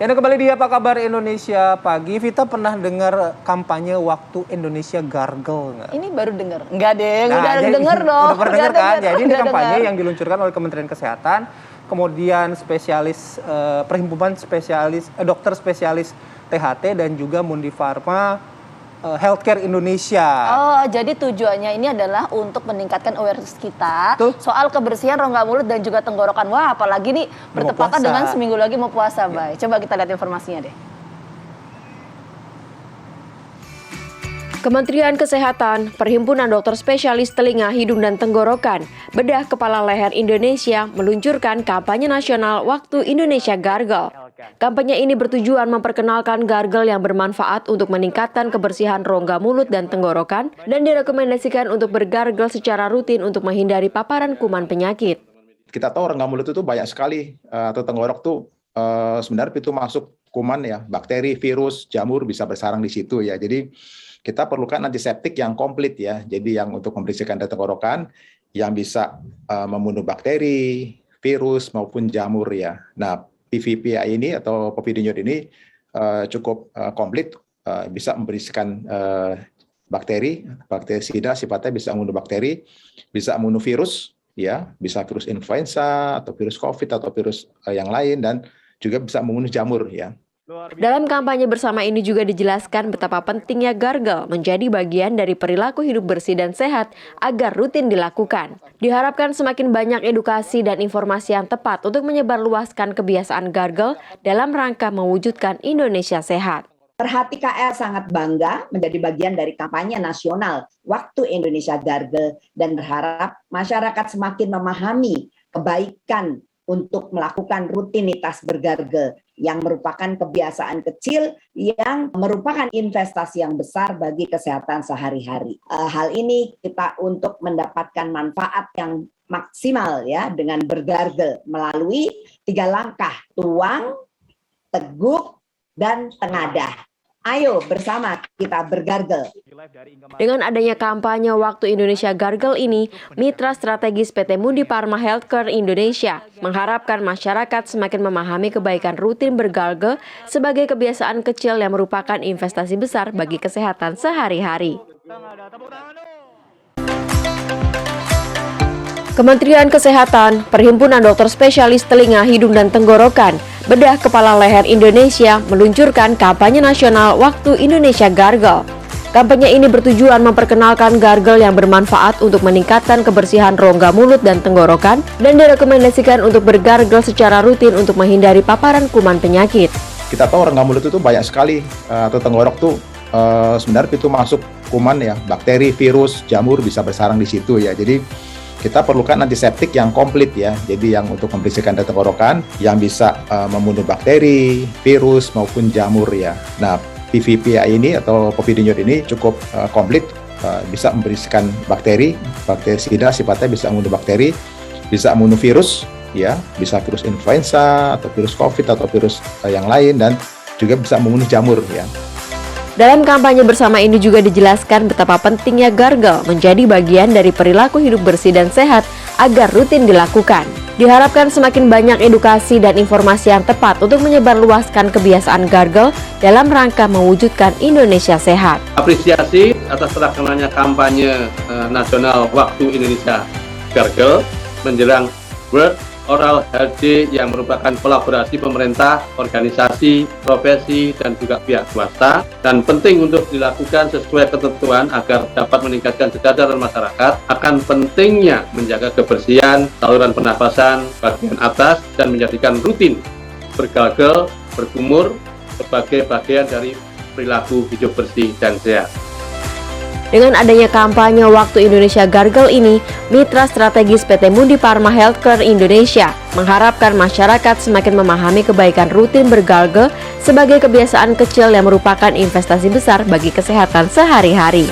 Ya, Anda kembali di Apa Kabar Indonesia Pagi. Vita pernah dengar kampanye Waktu Indonesia Gargle nggak? Ini baru dengar. Enggak deh, Nah, udah jadi- denger dong. Udah pernah dengar kan? Jadi ini udah kampanye denger. yang diluncurkan oleh Kementerian Kesehatan, kemudian spesialis perhimpunan spesialis dokter spesialis THT dan juga Mundi Pharma Healthcare Indonesia. Oh, jadi tujuannya ini adalah untuk meningkatkan awareness kita Tuh. soal kebersihan rongga mulut dan juga tenggorokan. Wah, apalagi nih bertepatan puasa. dengan seminggu lagi mau puasa, Bay. Coba kita lihat informasinya deh. Kementerian Kesehatan, Perhimpunan Dokter Spesialis Telinga, Hidung, dan Tenggorokan, Bedah Kepala Leher Indonesia meluncurkan kampanye nasional Waktu Indonesia Gargle. Kampanye ini bertujuan memperkenalkan gargle yang bermanfaat untuk meningkatkan kebersihan rongga mulut dan tenggorokan dan direkomendasikan untuk bergargle secara rutin untuk menghindari paparan kuman penyakit. Kita tahu rongga mulut itu banyak sekali atau tenggorok tuh sebenarnya pintu masuk kuman ya, bakteri, virus, jamur bisa bersarang di situ ya. Jadi kita perlukan antiseptik yang komplit ya. Jadi yang untuk membersihkan tenggorokan yang bisa membunuh bakteri, virus maupun jamur ya. Nah, PVPI ini atau povidone ini cukup komplit, bisa membersihkan bakteri sida, sifatnya bisa membunuh bakteri, bisa membunuh virus ya, bisa virus influenza atau virus COVID atau virus yang lain, dan juga bisa membunuh jamur ya. Dalam kampanye bersama ini juga dijelaskan betapa pentingnya gargle menjadi bagian dari perilaku hidup bersih dan sehat agar rutin dilakukan. Diharapkan semakin banyak edukasi dan informasi yang tepat untuk menyebarluaskan kebiasaan gargle dalam rangka mewujudkan Indonesia sehat. Perhati KL sangat bangga menjadi bagian dari kampanye nasional Waktu Indonesia Gargle dan berharap masyarakat semakin memahami kebaikan untuk melakukan rutinitas bergargle yang merupakan kebiasaan kecil yang merupakan investasi yang besar bagi kesehatan sehari-hari. Hal ini kita untuk mendapatkan manfaat yang maksimal ya dengan bergargle melalui 3 langkah: tuang, teguk, dan tengadah. Ayo bersama kita bergargle. Dengan adanya kampanye Waktu Indonesia Gargle ini, mitra strategis PT Mundi Pharma Healthcare Indonesia mengharapkan masyarakat semakin memahami kebaikan rutin bergargle sebagai kebiasaan kecil yang merupakan investasi besar bagi kesehatan sehari-hari. Kementerian Kesehatan, Perhimpunan Dokter Spesialis Telinga, Hidung, dan Tenggorokan, Bedah Kepala Leher Indonesia meluncurkan kampanye nasional Waktu Indonesia Gargle. Kampanye ini bertujuan memperkenalkan gargle yang bermanfaat untuk meningkatkan kebersihan rongga mulut dan tenggorokan dan direkomendasikan untuk bergargle secara rutin untuk menghindari paparan kuman penyakit. Kita tahu rongga mulut itu banyak sekali atau tenggorok tuh sebenarnya pintu masuk kuman ya, bakteri, virus, jamur bisa bersarang di situ ya. Jadi kita perlukan antiseptik yang komplit ya. Jadi yang untuk membersihkan tenggorokan yang bisa membunuh bakteri, virus maupun jamur ya. Nah, PVPI ini atau povidone ini cukup komplit, bisa membersihkan bakteri sida, sifatnya bisa membunuh bakteri, bisa membunuh virus ya, bisa virus influenza atau virus COVID atau virus yang lain, dan juga bisa membunuh jamur ya. Dalam kampanye bersama ini juga dijelaskan betapa pentingnya gargle menjadi bagian dari perilaku hidup bersih dan sehat agar rutin dilakukan. Diharapkan semakin banyak edukasi dan informasi yang tepat untuk menyebarluaskan kebiasaan gargle dalam rangka mewujudkan Indonesia sehat. Apresiasi atas terlaksananya kampanye nasional Waktu Indonesia Gargle menjelang World Oral Health Day yang merupakan kolaborasi pemerintah, organisasi, profesi, dan juga pihak swasta, dan penting untuk dilakukan sesuai ketentuan agar dapat meningkatkan kesadaran masyarakat akan pentingnya menjaga kebersihan saluran pernapasan bagian atas dan menjadikan rutin bergargle, berkumur sebagai bagian dari perilaku hidup bersih dan sehat. Dengan adanya kampanye Waktu Indonesia Gargle ini, mitra strategis PT Mundi Pharma Healthcare Indonesia mengharapkan masyarakat semakin memahami kebaikan rutin bergargle sebagai kebiasaan kecil yang merupakan investasi besar bagi kesehatan sehari-hari.